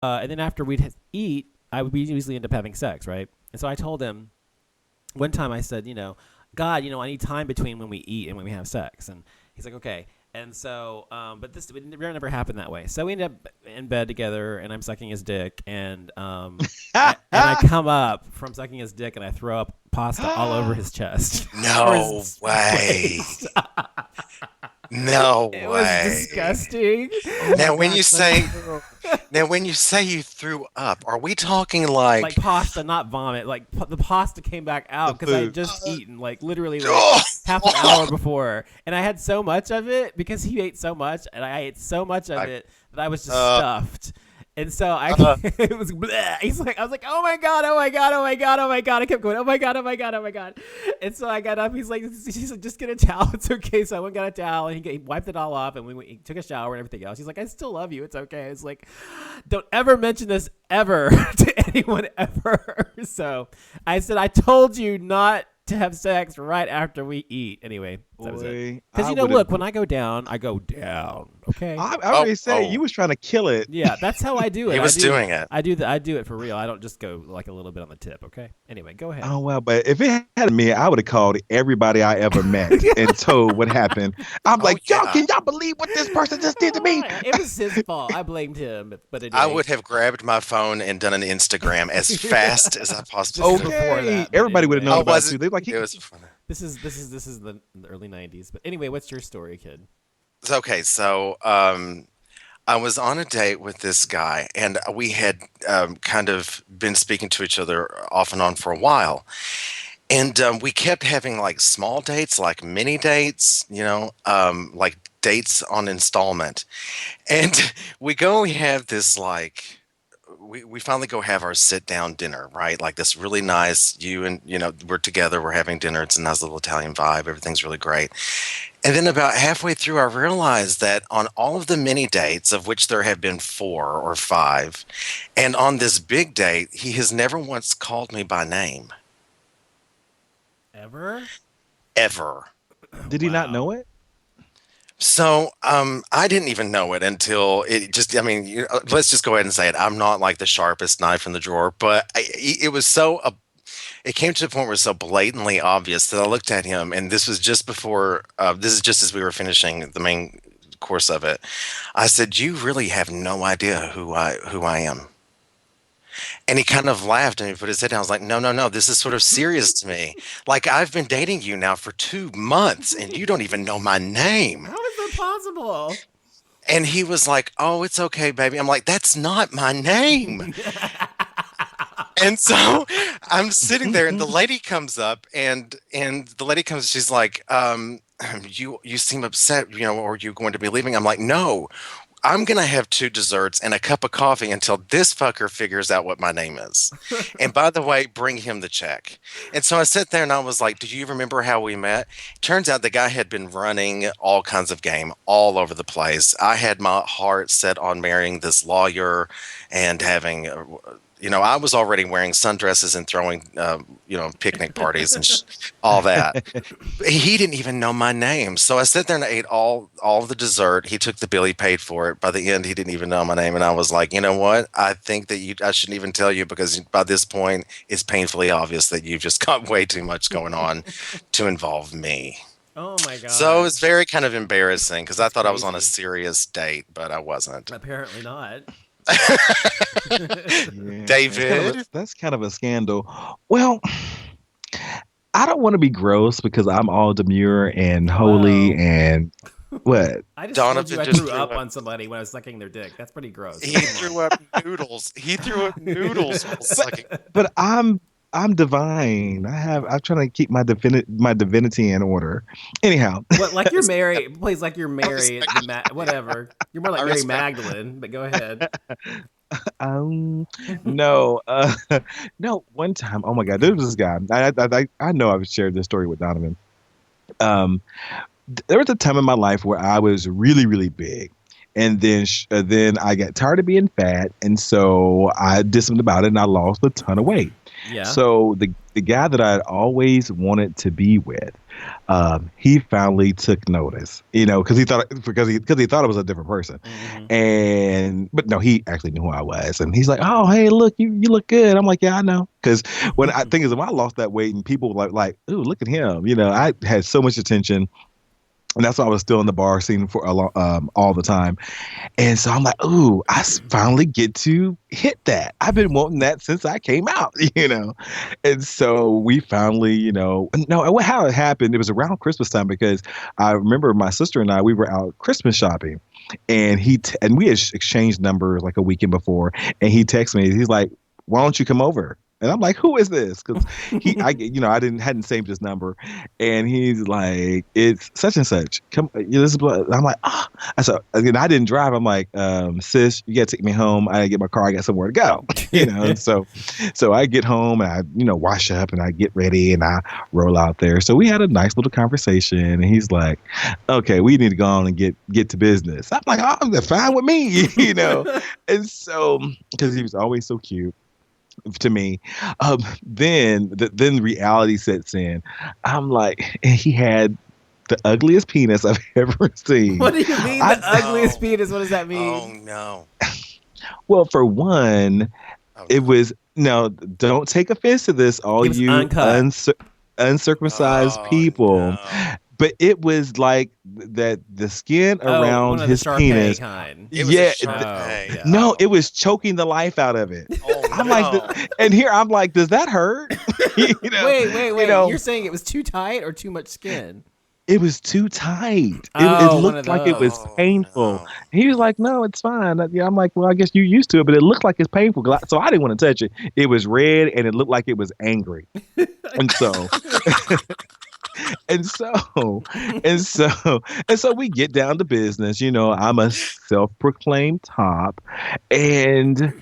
And then after we'd eat, we usually end up having sex, right? And so I told him one time, I said, God, I need time between when we eat and when we have sex. And he's like, okay. And so, but this it never happened that way. So we ended up in bed together, and I'm sucking his dick, and and I come up from sucking his dick, and I throw up pasta all over his chest. No way. No It way. was disgusting. Now, when you say, you threw up, are we talking like pasta, not vomit. Like the pasta came back out because I had just eaten, like literally Oh! half an hour before, and I had so much of it because he ate so much, and I ate so much of it that I was just stuffed. And so it was bleh. I was like, oh my God, oh my God, oh my God, oh my God. I kept going, oh my God, oh my God, oh my God. And so I got up. She's like, just get a towel. It's okay. So I went and got a towel, and he wiped it all off, and he took a shower and everything else. He's like, I still love you. It's okay. It's like, don't ever mention this ever to anyone ever. So I said, I told you not to have sex right after we eat. Anyway, that was it. Because look, when I go down, okay. I already said you was trying to kill it. Yeah, that's how I do it. He was doing it. I do it for real. I don't just go like a little bit on the tip. Okay. Anyway, go ahead. Oh well, but if it had me, I would have called everybody I ever met and told what happened. I'm like, y'all, can y'all believe what this person just did to me? It was his fault. I blamed him, but I would have grabbed my phone and done an Instagram as fast as I possibly could. Okay, everybody would have known about you. They like, it was funny. This is the early '90s. But anyway, what's your story, kid? Okay, so I was on a date with this guy, and we had kind of been speaking to each other off and on for a while. And we kept having like small dates, like mini dates, like dates on installment. And we have this like, we finally go have our sit down dinner, right? Like this really nice, we're together, we're having dinner. It's a nice little Italian vibe. Everything's really great. And then about halfway through, I realized that on all of the mini dates, of which there have been 4 or 5, and on this big date, he has never once called me by name. Ever? Ever. Did he not know it? So I didn't even know it until it just, let's just go ahead and say it. I'm not like the sharpest knife in the drawer, but it was so, it came to the point where it was so blatantly obvious that I looked at him, and this was just before, this is just as we were finishing the main course of it. I said, you really have no idea who I am. And he kind of laughed and he put his head down. I was like, no, this is sort of serious to me. Like, I've been dating you now for 2 months and you don't even know my name. How is that possible? And he was like, oh, it's okay, baby. I'm like, that's not my name. And so I'm sitting there, and the lady comes up, and the lady comes, she's like, you seem upset, or you going to be leaving? I'm like, no. I'm going to have 2 desserts and a cup of coffee until this fucker figures out what my name is. And by the way, bring him the check. And so I sat there and I was like, do you remember how we met? Turns out the guy had been running all kinds of game all over the place. I had my heart set on marrying this lawyer and having I was already wearing sundresses and throwing, picnic parties and all that. He didn't even know my name. So I sat there and I ate all the dessert. He took the bill. He paid for it. By the end, he didn't even know my name. And I was like, you know what? I think that I shouldn't even tell you, because by this point, it's painfully obvious that you've just got way too much going on to involve me. Oh, my God. So it was very kind of embarrassing, because I thought I was on a serious date, but I wasn't. Apparently not. Yeah, David? That's kind of a scandal. Well, I don't want to be gross because I'm all demure and holy and what? I just Donovan told you I just threw threw up up. on somebody when I was sucking their dick. That's pretty gross. He threw up noodles. While sucking. But I'm divine. I'm trying to keep my divinity in order. Anyhow, What, like you're married? Please, like you're married. Whatever. You're more like Mary Magdalene. But go ahead. No, no. One time, oh my God, there was this guy. I know I've shared this story with Donovan. There was a time in my life where I was really, really big. And then I got tired of being fat, and so I did something about it, and I lost a ton of weight. Yeah. So the guy that I always wanted to be with he finally took notice, because he thought it was a different person, but no, he actually knew who I was, and he's like, "Oh, hey, look, you look good." I'm like, "Yeah, I know," because when I think is when I lost that weight, and people were like, "Ooh, look at him," I had so much attention. And that's why I was still in the bar scene for all the time. And so I'm like, ooh, finally get to hit that. I've been wanting that since I came out, And so we finally, no, how it happened, it was around Christmas time because I remember my sister and I, we were out Christmas shopping, and and we had exchanged numbers like a weekend before, and he texted me. He's like, "Why don't you come over?" And I'm like, "Who is this?" Because I hadn't saved his number, and he's like, "It's such and such. Come, this is." I'm like, "Ah." So again, I didn't drive. I'm like, "Sis, you gotta take me home. I gotta get my car. I got somewhere to go." And so I get home and I wash up and I get ready and I roll out there. So we had a nice little conversation, and he's like, "Okay, we need to go on and get to business." I'm like, "Oh, they're fine with me," And so because he was always so cute to me. Then reality sets in. I'm like, and he had the ugliest penis I've ever seen. What do you mean the ugliest penis? What does that mean? Oh no. Well, for one, it was no. Don't take offense to this, all you uncircumcised people. No. But it was like that the skin around his penis. Kind. No, it was choking the life out of it. Oh, I'm like, and here I'm like, does that hurt? Wait. You're saying it was too tight or too much skin? It was too tight. It looked like it was painful. No. He was like, "No, it's fine." I'm like, "Well, I guess you're used to it," but it looked like it's painful. So I didn't want to touch it. It was red and it looked like it was angry. And so and so we get down to business. I'm a self-proclaimed top, and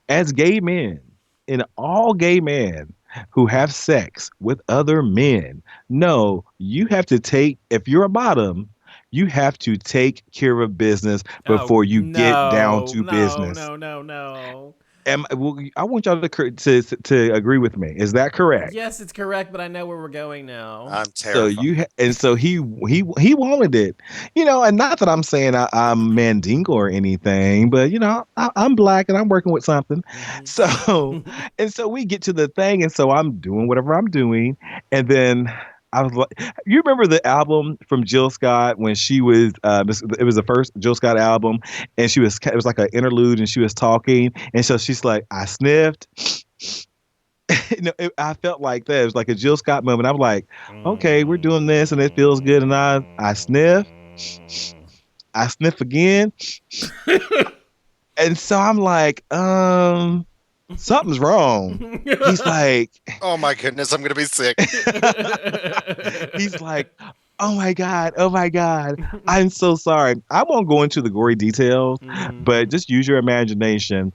as gay men, and all gay men who have sex with other men, no, you have to if you're a bottom, you have to take care of business before you get down to business. No. I want y'all to agree with me. Is that correct? Yes, it's correct, but I know where we're going now. I'm terrified. So he wanted it, and not that I'm saying I'm Mandingo or anything, but I'm black and I'm working with something. So we get to the thing, and so I'm doing whatever I'm doing, and then I was like, you remember the album from Jill Scott when she was, it was the first Jill Scott album, and it was like an interlude, and she was talking, and so she's like, I sniffed. I felt like that. It was like a Jill Scott moment. I'm like, okay, we're doing this, and it feels good, and I sniff again, and so I'm like, something's wrong. He's like, oh my goodness, I'm gonna be sick. He's like, oh my God, I'm so sorry. I won't go into the gory details, but just use your imagination.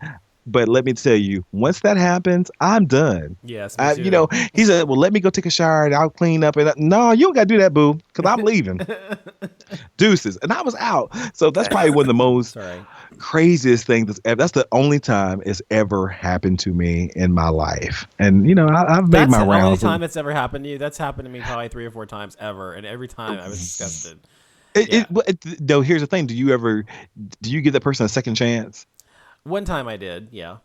But let me tell you, once that happens, I'm done. Yes, he said, well, let me go take a shower and I'll clean up. And no, you don't got to do that, boo, because I'm leaving. Deuces. And I was out. So that's probably one of the most craziest things that's the only time it's ever happened to me in my life. And I've made my rounds. That's the only time it's ever happened to you. That's happened to me probably 3 or 4 times ever, and every time I was disgusted. Though here's the thing: do you give that person a second chance? One time I did, yeah.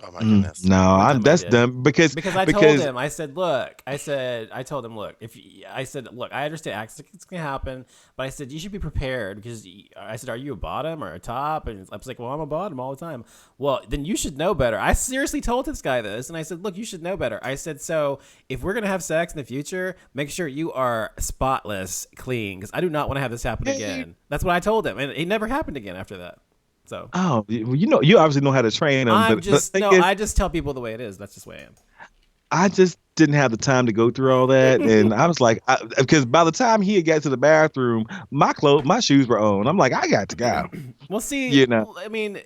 Oh my goodness. No, that's dumb because I told him, I said, look, I told him, look, I understand accidents can happen, but I said, you should be prepared because I said, are you a bottom or a top? And I was like, well, I'm a bottom all the time. Well, then you should know better. I seriously told this guy this, and I said, look, you should know better. I said, so if we're going to have sex in the future, make sure you are spotless clean because I do not want to have this happen again. That's what I told him, and it never happened again after that. So. Oh, you obviously know how to train them. I just tell people the way it is. That's just the way I am. I just didn't have the time to go through all that, and I was like, because by the time he had got to the bathroom, my shoes were on. I'm like, I got to go. Well, see, I mean,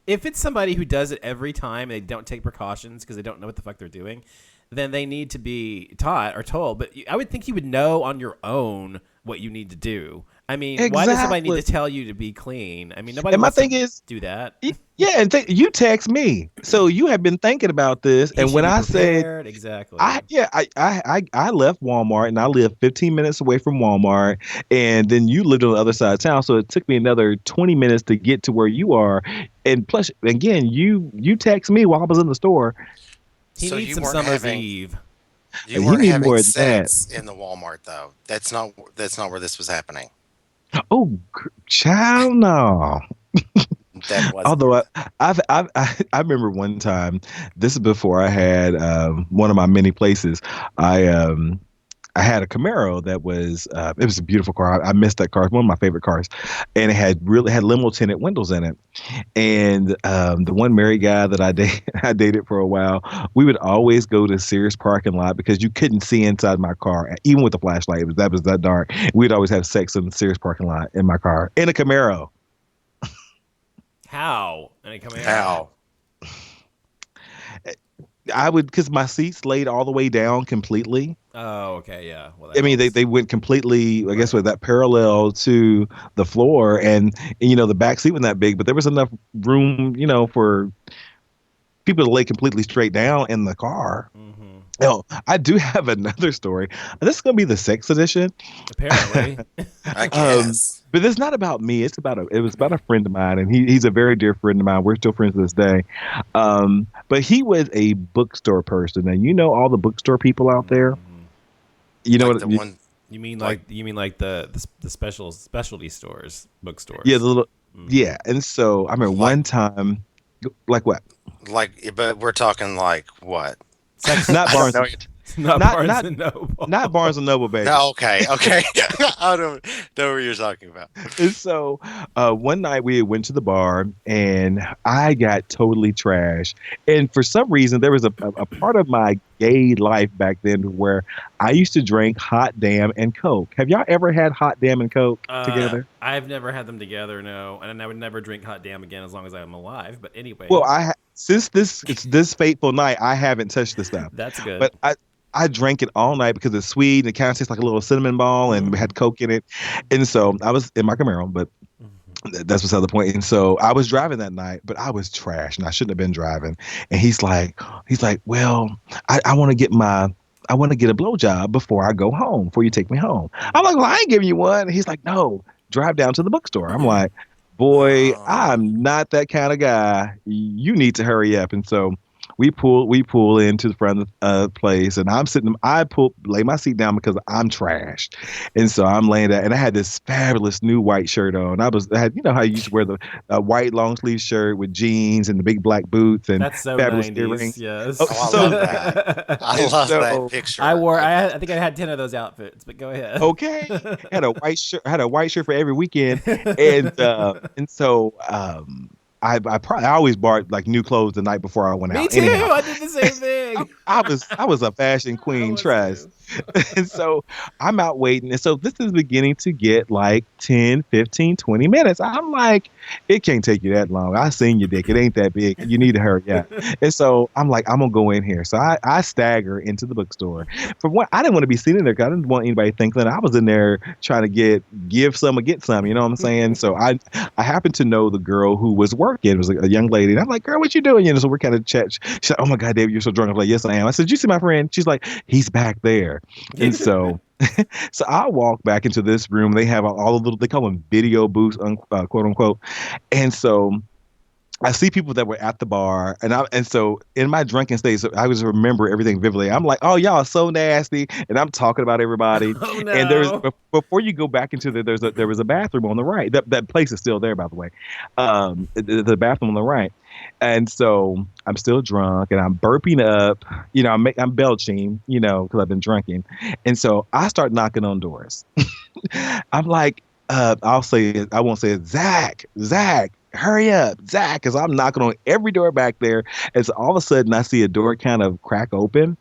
if it's somebody who does it every time and they don't take precautions because they don't know what the fuck they're doing, then they need to be taught or told. But I would think you would know on your own what you need to do. I mean, why does somebody need Exactly. to tell you to be clean? I mean, nobody And my wants to thing is, do that. yeah, and you text me, so you have been thinking about this. He And should when be I said, prepared. Exactly. I left Walmart and I live 15 minutes away from Walmart, and then you lived on the other side of town, so it took me another 20 minutes to get to where you are. And plus, again, you text me while I was in the store. He So needs you some weren't summer's having eve. you You weren't need having more than that. sex in the Walmart though. That's not where this was happening. Oh, child, no. That was Although I remember one time. This is before I had one of my many places. I um, I had a Camaro that was it was a beautiful car. I missed that car. It's one of my favorite cars, and it had limo tinted windows in it. And the one married guy that I dated for a while, we would always go to Sears parking lot because you couldn't see inside my car, even with the flashlight. That was that dark. We'd always have sex in the Sears parking lot in my car in a Camaro. How? And it coming out. how. I would because my seats laid all the way down completely. Oh, okay, yeah. Well, I that mean, they, helps. they went completely, I guess, Right. with that parallel to the floor, and the back seat wasn't that big, but there was enough room, for people to lay completely straight down in the car. Mm-hmm. Oh, I do have another story. This is gonna be the sex edition, Apparently. I um, guess. but it's not about me. It was about a friend of mine, and he's a very dear friend of mine. We're still friends to this day. But he was a bookstore person, and all the bookstore people out there. Mhm. You know Like what? the one You mean like like the specialty stores, Yeah, bookstores. the little Mm. yeah. And so I remember like one time, like what? but we're talking like what? Sex, Not I don't Barnes, know. not not Barnes not and Noble. not Barnes and Noble, baby. No, okay. I don't know what you're talking about. And so one night we went to the bar and I got totally trashed. And for some reason, there was a part of my gay life back then where I used to drink hot damn and Coke. Have y'all ever had hot damn and Coke No. together? I've never had them together, no, and I would never drink hot damn again as long as I'm alive. But Well, anyway, since it's this fateful night, I haven't touched the stuff. that's good. But I drank it all night because it's sweet and it kind of tastes like a little cinnamon ball and we Mhm. had Coke in it. And so I was in my Camaro, but Mhm. that's beside the point. And so I was driving that night, but I was trash and I shouldn't have been driving. And he's like, well, I want to get I want to get a blowjob before I go home, before you take me home. I'm like, well, I ain't giving you one. And he's like, no, drive down to the bookstore. I'm like, boy, Oh, I'm not that kind of guy. You need to hurry up. And so we pull into the front of the place, and lay my seat down because I'm trashed, and so I'm laying there, and I had this fabulous new white shirt on. I had how you used to wear the white long sleeve shirt with jeans and the big black boots and That's so fabulous 90s, earrings. yes. Oh, oh, I so love that. I and love that so picture. I think I had 10 of those outfits, but go ahead. okay, had a white shirt for every weekend, and so I always bought like new clothes the night before I went Me out. too. Anyhow, I did the same thing. I was a fashion I queen, was trust. too. And so I'm out waiting. And so this is beginning to get like 10, 15, 20 minutes. I'm like, it can't take you that long. I seen your dick. It ain't that big. You need to hurry up. And so I'm like, I'm going to go in here. So I stagger into the bookstore. For one, I didn't want to be seen in there because I didn't want anybody to think that I was in there trying to give some or get some. You know what I'm saying? So I happened to know the girl who was working. It was a young lady. And I'm like, girl, what you doing? So we're kind of chat. She's like, oh my God, David, you're so drunk. I'm like, yes, I am. I said, you see my friend? She's like, he's back there. And so I walk back into this room. They have all the little, they call them video booths, quote unquote. And so I see people that were at the bar, and so in my drunken state, so I just remember everything vividly. I'm like, "Oh, y'all are so nasty," and I'm talking about everybody. Oh And no. before you go back into there was a bathroom on the right. That place is still there, by the way. The bathroom on the right, and so I'm still drunk and I'm burping up. I'm belching. Because I've been drinking, and so I start knocking on doors. I'm like, I won't say it, Zach, hurry up, Zach, because I'm knocking on every door back there. And so all of a sudden I see a door kind of crack open.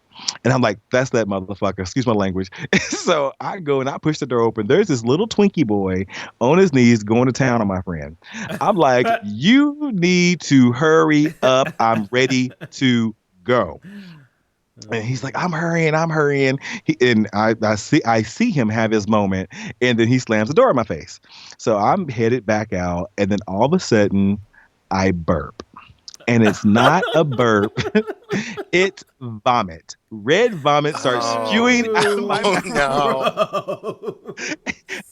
And I'm like, that's that motherfucker. Excuse my language. So I go and I push the door open. There's this little Twinkie boy on his knees going to town on my friend. I'm like, you need to hurry up. I'm ready to go. And he's like, I'm hurrying. And I see him have his moment, and then he slams the door in my face. So I'm headed back out, and then all of a sudden, I burp. And it's not a burp. It's vomit. Red vomit starts spewing out of my mouth. No.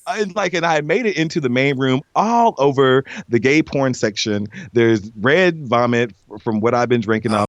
And I made it into the main room, all over the gay porn section. There's red vomit from what I've been drinking all